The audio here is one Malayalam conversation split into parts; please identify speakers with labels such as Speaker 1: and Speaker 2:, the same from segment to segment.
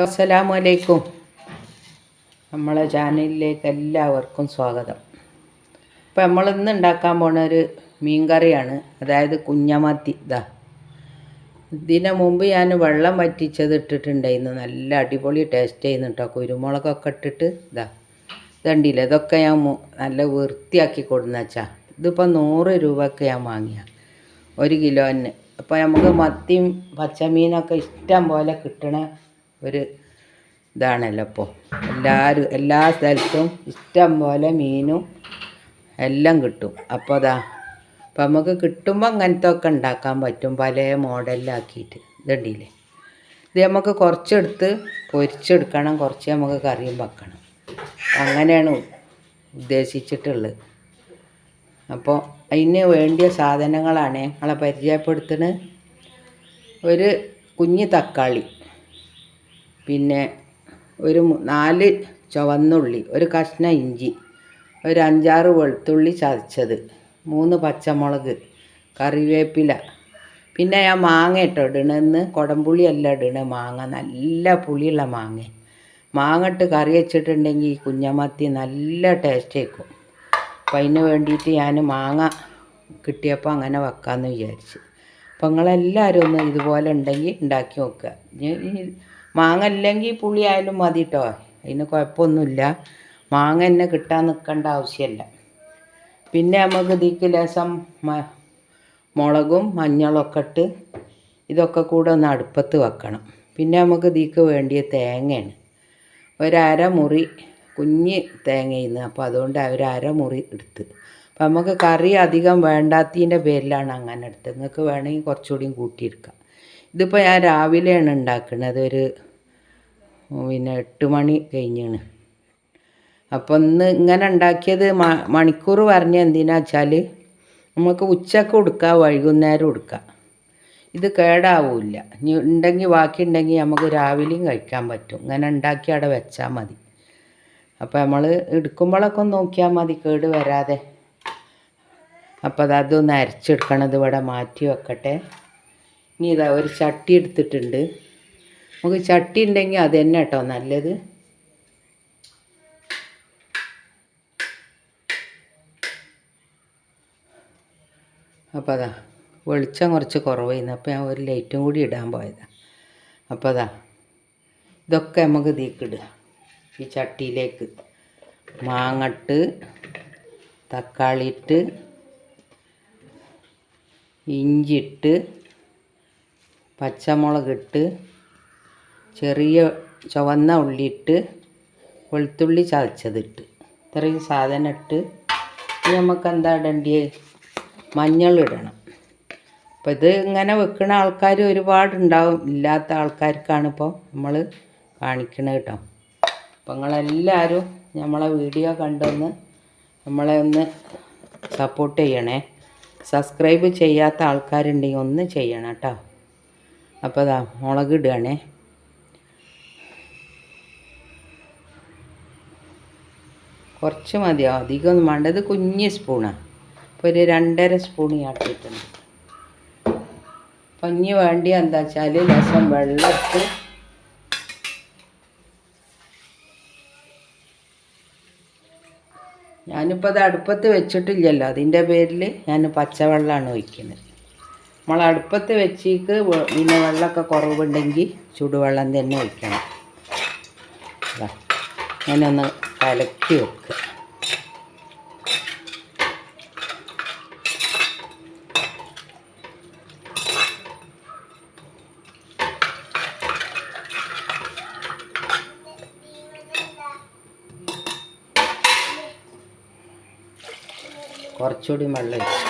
Speaker 1: അസ്സലാമു അലൈക്കും. നമ്മളെ ചാനലിലേക്ക് എല്ലാവർക്കും സ്വാഗതം. അപ്പോൾ നമ്മളിന്ന് ഉണ്ടാക്കാൻ പോണ ഒരു മീൻ കറിയാണ്, അതായത് കുഞ്ഞമത്തി. ഇതിന് മുമ്പ് ഞാൻ വെള്ളം വറ്റിച്ചത് ഇട്ടിട്ടുണ്ടായിരുന്നു, നല്ല അടിപൊളി ടേസ്റ്റ് ചെയ്യുന്നു കേട്ടോ. കുരുമുളകൊക്കെ ഇട്ടിട്ട് ഇതുണ്ടില്ല, ഇതൊക്കെ ഞാൻ നല്ല വൃത്തിയാക്കി കൊടുന്ന് വെച്ചാൽ. ഇതിപ്പോൾ 100 രൂപയ്ക്ക് ഞാൻ വാങ്ങിയ 1 കിലോന്. അപ്പോൾ നമുക്ക് മത്തിയും പച്ചമീനൊക്കെ ഇഷ്ടം പോലെ കിട്ടണ ഒരു ഇതാണല്ലോ ഇപ്പോൾ. എല്ലാ സ്ഥലത്തും ഇഷ്ടം പോലെ മീനും എല്ലാം കിട്ടും. അപ്പോൾ നമുക്ക് കിട്ടുമ്പോൾ അങ്ങനത്തെ ഒക്കെ ഉണ്ടാക്കാൻ പറ്റും, പല മോഡലിലാക്കിയിട്ട്. ഇതുണ്ടില്ലേ, ഇത് നമുക്ക് കുറച്ചെടുത്ത് പൊരിച്ചെടുക്കണം, കുറച്ച് നമുക്ക് കറിയും വെക്കണം. അങ്ങനെയാണ് ഉദ്ദേശിച്ചിട്ടുള്ളത്. അപ്പോൾ അതിന് വേണ്ടിയ സാധനങ്ങളാണ് ഞങ്ങളെ പരിചയപ്പെടുത്തുന്നത്. ഒരു കുഞ്ഞ് തക്കാളി, പിന്നെ ഒരു 4 ചുവന്നുള്ളി, ഒരു കഷ്ണം ഇഞ്ചി, ഒരു 5-6 വെളുത്തുള്ളി ചതച്ചത്, 3 പച്ചമുളക്, കറിവേപ്പില. പിന്നെ ഞാൻ മാങ്ങ ഇട്ടോ ഇടണമെന്ന്, കുടംപുളി അല്ല ഇടണ, മാങ്ങ, നല്ല പുളിയുള്ള മാങ്ങ ഇട്ട് കറി വെച്ചിട്ടുണ്ടെങ്കിൽ ഈ കുഞ്ഞമത്തി നല്ല ടേസ്റ്റ് ആയിരിക്കും. അപ്പം അതിന് വേണ്ടിയിട്ട് ഞാൻ മാങ്ങ കിട്ടിയപ്പോൾ അങ്ങനെ വെക്കാമെന്ന് വിചാരിച്ചു. അപ്പം നിങ്ങളെല്ലാവരും ഒന്ന് ഇതുപോലെ ഉണ്ടെങ്കിൽ ഉണ്ടാക്കി നോക്കുക. മാങ്ങ ഇല്ലെങ്കിൽ പുളി ആയാലും മതി കേട്ടോ, അതിന് കുഴപ്പമൊന്നുമില്ല. മാങ്ങ തന്നെ കിട്ടാൻ നിൽക്കേണ്ട ആവശ്യമില്ല. പിന്നെ നമുക്ക് ഇതിക്ക് ലേശം മുളകും മഞ്ഞളൊക്കെ ഇട്ട് ഇതൊക്കെ കൂടെ ഒന്ന് അടുപ്പത്ത് വെക്കണം. പിന്നെ നമുക്ക് ഇതിക്ക് വേണ്ടിയ തേങ്ങയാണ്, 1/2 മുറി കുഞ്ഞ് തേങ്ങയിന്ന്. അപ്പോൾ അതുകൊണ്ട് 1/2 മുറി എടുത്ത്. അപ്പം നമുക്ക് കറി അധികം വേണ്ടാത്തതിൻ്റെ പേരിലാണ് അങ്ങനെ എടുത്തത്. നിങ്ങൾക്ക് വേണമെങ്കിൽ കുറച്ചുകൂടിയും കൂട്ടിയെടുക്കാം. ഇതിപ്പോൾ ഞാൻ രാവിലെയാണ് ഉണ്ടാക്കുന്നത്, ഒരു 8 മണി കഴിഞ്ഞാണ്. അപ്പോൾ ഇന്ന് ഇങ്ങനെ ഉണ്ടാക്കിയത് മണിക്കൂർ പറഞ്ഞ എന്തിനാ വെച്ചാൽ നമുക്ക് ഉച്ചക്ക് കൊടുക്കുക, വൈകുന്നേരം കൊടുക്കുക. ഇത് കേടാവില്ല. ഇനി ഉണ്ടെങ്കിൽ ബാക്കി ഉണ്ടെങ്കിൽ നമുക്ക് രാവിലെയും കഴിക്കാൻ പറ്റും. ഇങ്ങനെ ഉണ്ടാക്കി അവിടെ വെച്ചാൽ മതി. അപ്പോൾ നമ്മൾ എടുക്കുമ്പോഴൊക്കെ ഒന്ന് നോക്കിയാൽ മതി, കേട് വരാതെ. അപ്പോൾ അതൊന്ന് അരച്ചെടുക്കണത് ഇവിടെ മാറ്റി വെക്കട്ടെ. ഇനി ഒരു ചട്ടി എടുത്തിട്ടുണ്ട്. നമുക്ക് ചട്ടി ഉണ്ടെങ്കിൽ അത് തന്നെ കേട്ടോ നല്ലത്. അപ്പോൾ വെളിച്ചം കുറച്ച് കുറവായിരുന്നു, അപ്പോൾ ഞാൻ ഒരു ലൈറ്റും കൂടി ഇടാൻ പോയതാണ്. അപ്പോൾ ഇതൊക്കെ നമുക്ക് ഇതിക്കിടുക. ഈ ചട്ടിയിലേക്ക് മാങ്ങട്ട്, തക്കാളി ഇട്ട്, ഇഞ്ചിട്ട്, പച്ചമുളകിട്ട്, ചെറിയ ചുവന്ന ഉള്ളിയിട്ട്, വെളുത്തുള്ളി ചതച്ചതിട്ട്, ഇത്രയും സാധനം ഇട്ട് നമുക്ക് എന്താ ഇടേണ്ടത്, മഞ്ഞളിടണം. അപ്പോൾ ഇത് ഇങ്ങനെ വെക്കുന്ന ആൾക്കാർ ഒരുപാടുണ്ടാവും, ഇല്ലാത്ത ആൾക്കാർക്കാണ് ഇപ്പോൾ നമ്മൾ കാണിക്കണത് കേട്ടോ. അപ്പോൾ നിങ്ങളെല്ലാവരും നമ്മളെ വീഡിയോ കണ്ടൊന്ന് നമ്മളെ ഒന്ന് സപ്പോർട്ട് ചെയ്യണേ. സബ്സ്ക്രൈബ് ചെയ്യാത്ത ആൾക്കാരുണ്ടെങ്കിൽ ഒന്ന് ചെയ്യണം കേട്ടോ. അപ്പോൾ മുളക് ഇടുകയാണേ. കുറച്ച് മതിയോ, അധികമൊന്നും വേണ്ട. ഇത് കുഞ്ഞ് സ്പൂണാണ്, ഇപ്പോൾ ഒരു 2.5 സ്പൂൺ ആക്കിയിട്ടുണ്ട്. അപ്പം ഇനി വേണ്ടി എന്താ വെച്ചാൽ ലേശം വെള്ളമിട്ട് ഞാനിപ്പോൾ അത് അടുപ്പത്ത് വെച്ചിട്ടില്ലല്ലോ, അതിൻ്റെ പേരിൽ ഞാൻ പച്ചവെള്ളമാണ് ഒഴിക്കുന്നത്. നമ്മൾ അടുപ്പത്ത് വെച്ചിട്ട് പിന്നെ വെള്ളമൊക്കെ കുറവുണ്ടെങ്കിൽ ചൂടുവെള്ളം തന്നെ ഒഴിക്കണം. അങ്ങനെ ഒന്ന് കലക്കി വെക്കുക. കുറച്ചുകൂടി വെള്ളം ഒഴിച്ചു.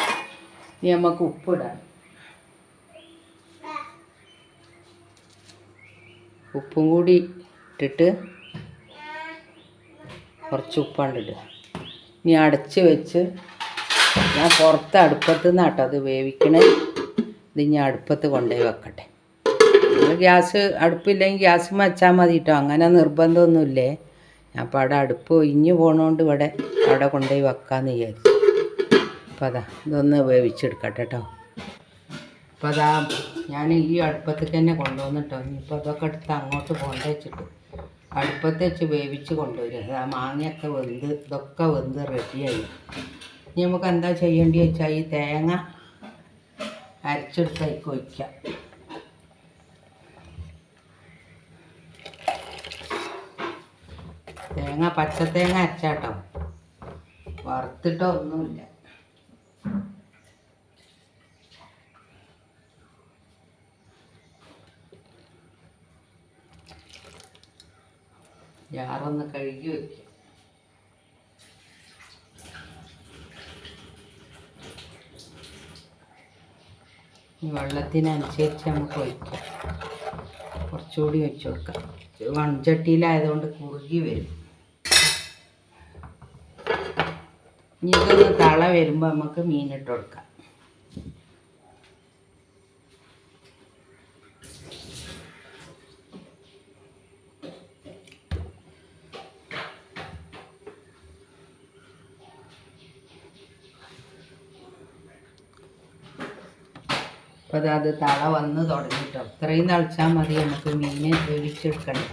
Speaker 1: ഇനി നമുക്ക് ഉപ്പിടാം. ഉപ്പും കൂടി ഇട്ടിട്ട് കുറച്ച് ഉപ്പാണ്ടിടുക. ഇനി അടച്ച് വെച്ച് ഞാൻ പുറത്ത് അടുപ്പത്ത് നിന്നാണ് കേട്ടോ അത് വേവിക്കണേ. ഇത് ഞാൻ അടുപ്പത്ത് കൊണ്ടുപോയി വെക്കട്ടെ. ഗ്യാസ് അടുപ്പില്ലെങ്കിൽ ഗ്യാസ് വെച്ചാൽ മതി കേട്ടോ, അങ്ങനെ നിർബന്ധമൊന്നുമില്ലേ. ഞാൻ അപ്പോൾ അവിടെ അടുപ്പ് ഒഴിഞ്ഞു പോകണോണ്ട് അവിടെ കൊണ്ടുപോയി വെക്കാമെന്ന് വിചാരിച്ചു. അപ്പോൾ ഇതൊന്ന് വേവിച്ചെടുക്കട്ടെ കേട്ടോ. അപ്പോൾ അതാ ഞാൻ ഈ അടുപ്പത്തേക്ക് തന്നെ കൊണ്ടുവന്നിട്ടോ. ഇനിയിപ്പോൾ അതൊക്കെ എടുത്ത് അങ്ങോട്ട് കൊണ്ടുവച്ചിട്ട് അടുപ്പത്ത് വെച്ച് വേവിച്ച് കൊണ്ടുവരിക. അത് ആ മാങ്ങയൊക്കെ വെന്ത് ഇതൊക്കെ വെന്ത് റെഡിയായി. ഇനി നമുക്ക് എന്താ ചെയ്യേണ്ടി വെച്ചാൽ ഈ തേങ്ങ അരച്ചെടുത്തേക്ക് ഒഴിക്കാം. തേങ്ങ പച്ചത്തേങ്ങ അരച്ചാട്ടോ, വറുത്തിട്ടോ ഒന്നുമില്ല. ജാറൊന്ന് കഴുകി വയ്ക്കുക. വെള്ളത്തിനനുസരിച്ച് നമുക്ക് ഒഴിക്കാം. കുറച്ചുകൂടി വെച്ച് കൊടുക്കാം. മൺചട്ടിയിലായതുകൊണ്ട് കുറുകി വരും. ഇനി ഇതൊന്ന് തള വരുമ്പോൾ നമുക്ക് മീനിട്ട് കൊടുക്കാം. അപ്പോൾ അത് തള വന്ന് തുടങ്ങിട്ടോ. ഇത്രയും തളിച്ചാൽ മതി നമുക്ക് മീൻ വേവിച്ചെടുക്കണം.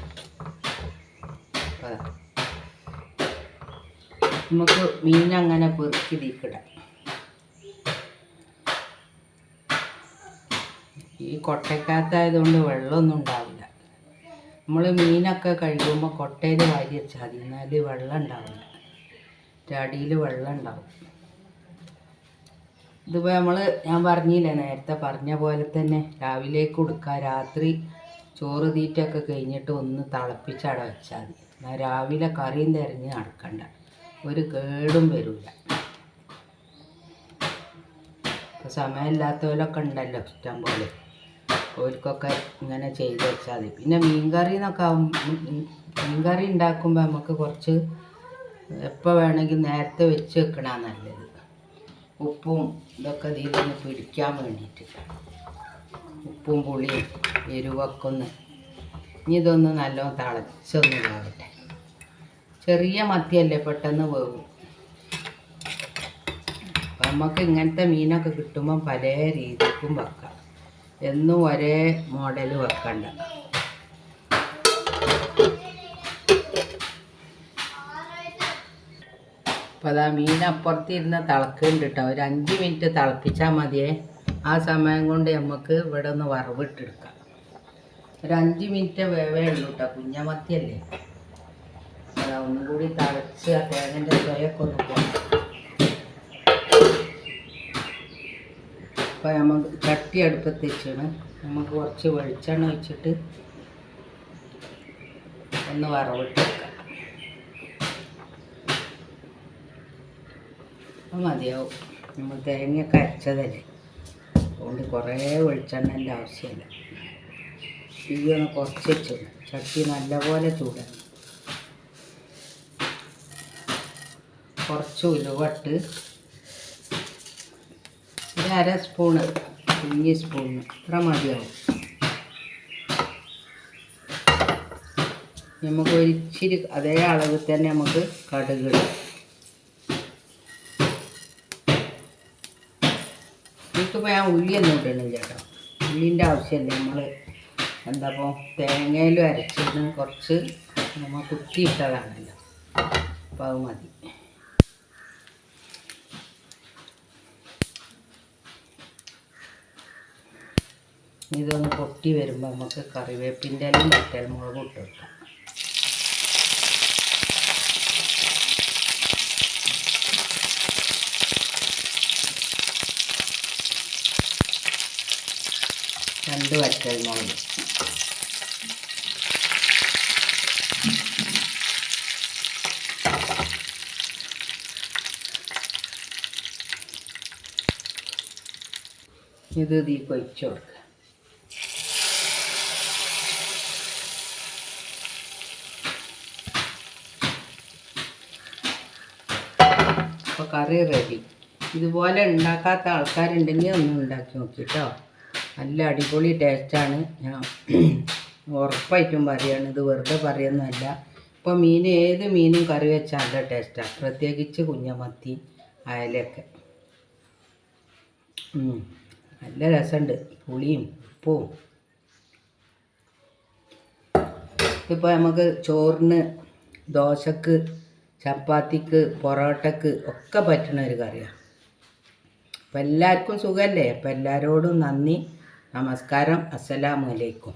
Speaker 1: നമുക്ക് മീനങ്ങനെ പെറുക്കി തീക്കിടാം. ഈ കൊട്ടയ്ക്കകത്തായതുകൊണ്ട് വെള്ളമൊന്നും ഉണ്ടാവില്ല. നമ്മൾ മീനൊക്കെ കഴുകുമ്പോൾ കൊട്ടയിൽ വാരി വെച്ചാൽ മതി, എന്നാൽ വെള്ളം ഉണ്ടാവില്ല. അടിയിൽ വെള്ളം ഉണ്ടാവും. ഇതിപ്പോൾ ഞാൻ പറഞ്ഞില്ലേ നേരത്തെ പറഞ്ഞ പോലെ തന്നെ രാവിലേക്ക് കൊടുക്കുക. രാത്രി ചോറ് തീറ്റയൊക്കെ കഴിഞ്ഞിട്ട് ഒന്ന് തിളപ്പിച്ചട വെച്ചാൽ മതി. എന്നാൽ രാവിലെ കറിയും തിരഞ്ഞ് നടക്കണ്ട, ഒരു കേടും വരില്ല. ഇപ്പോൾ സമയമില്ലാത്തവരൊക്കെ ഉണ്ടല്ലോ ഇഷ്ടം പോലെ, ഓർക്കൊക്കെ ഇങ്ങനെ ചെയ്ത് വെച്ചാൽ മതി. പിന്നെ മീൻകറി മീൻകറി ഉണ്ടാക്കുമ്പോൾ നമുക്ക് കുറച്ച് എപ്പോൾ വേണമെങ്കിൽ നേരത്തെ വെച്ച് വെക്കണതാണ് നല്ലത്. ഉപ്പും ഇതൊക്കെ ഇതിലൊന്ന് പിടിക്കാൻ വേണ്ടിയിട്ട്, ഉപ്പും പുളിയും എരിവൊക്കെ ഒന്ന്. ഇനി ഇതൊന്ന് നല്ലോണം തിളച്ചൊന്ന് വേവട്ടെ. ചെറിയ മത്തിയല്ലേ, പെട്ടെന്ന് വേവും. അപ്പം നമുക്ക് ഇങ്ങനത്തെ മീനൊക്കെ കിട്ടുമ്പം പല രീതിക്കും വെക്കാം. എന്നും ഒരേ മോഡൽ വെക്കണ്ട. അപ്പോൾ അതാ മീൻ അപ്പുറത്തിരുന്ന് തിളക്കുന്നുണ്ട് കേട്ടോ. ഒരു 5 മിനിറ്റ് തിളപ്പിച്ചാൽ മതിയേ. ആ സമയം കൊണ്ട് നമുക്ക് ഇവിടെ ഒന്ന് വറവിട്ടെടുക്കാം. ഒരു 5 മിനിറ്റ് വേവേ ഉള്ളൂ കേട്ടോ, കുഞ്ഞമത്തിയല്ലേ. അതാ ഒന്നും കൂടി തിളച്ച് ആ തേങ്ങൻ്റെ ചൊയൊക്കെ ഒന്ന് പോകാം. അപ്പോൾ നമുക്ക് ചട്ടി അടുപ്പത്ത് വെച്ചാണ്. നമുക്ക് കുറച്ച് വെളിച്ചെണ്ണ ഒഴിച്ചിട്ട് ഒന്ന് വറവിട്ടെടുക്കാം. മതിയാവും, നമ്മൾ തേങ്ങയൊക്കെ അരച്ചതല്ലേ, അതുകൊണ്ട് കുറേ വെളിച്ചെണ്ണൻ്റെ ആവശ്യമില്ല. തീ ഒന്ന് കുറച്ച് വെച്ചു. ചട്ടി നല്ലപോലെ ചൂടാണ്. കുറച്ച് ഉലുവട്ട് ഒരു 1/2 സ്പൂണ്, കുഞ്ഞി സ്പൂണ് ഇത്ര മതിയാവും. നമുക്ക് ഒരിച്ചിരി അതേ അളവിൽ തന്നെ നമുക്ക് കടുക് ഇടാം. ഇതിപ്പോൾ ഞാൻ ഉള്ളിയൊന്നും ഇടണില്ല കേട്ടോ, ഉള്ളിൻ്റെ ആവശ്യമില്ല. നമ്മൾ എന്താപ്പോൾ തേങ്ങയിലും അരച്ചിട്ട് കുറച്ച് നമ്മൾ കുത്തിയിട്ടതാണല്ലോ, അപ്പോൾ അത് മതി. ഇതൊന്ന് പൊട്ടി വരുമ്പോൾ നമുക്ക് കറിവേപ്പിൻ്റെ ഇലയും വറ്റൽമുളകും ഇട്ട് വെക്കാം. രണ്ട് വറ്റൽമുളക്. ഇത് ഇതിൽ കൊഴിച്ച് കൊടുക്കുക. അപ്പോൾ കറി റെഡി. ഇതുപോലെ ഉണ്ടാക്കാത്ത ആൾക്കാരുണ്ടെങ്കിൽ ഒന്ന് ഉണ്ടാക്കി നോക്കിട്ടോ. നല്ല അടിപൊളി ടേസ്റ്റാണ്. ഞാൻ ഉറപ്പായിട്ടും പറയുകയാണ്, ഇത് വെറുതെ പറയുന്നതല്ല. ഇപ്പോൾ മീൻ ഏത് മീനും കറി വെച്ചാൽ നല്ല ടേസ്റ്റാണ്, പ്രത്യേകിച്ച് കുഞ്ഞമത്തി അയലയൊക്കെ. നല്ല രസമുണ്ട്, പുളിയും ഉപ്പും. ഇപ്പോൾ നമുക്ക് ചോറിന്, ദോശക്ക്, ചപ്പാത്തിക്ക്, പൊറോട്ടക്ക് ഒക്കെ പറ്റുന്ന ഒരു കറിയാണ്. അപ്പം എല്ലാവർക്കും സുഖമല്ലേ? അപ്പം എല്ലാവരോടും നന്ദി, നമസ്കാരം, അസ്സലാമു അലൈക്കും.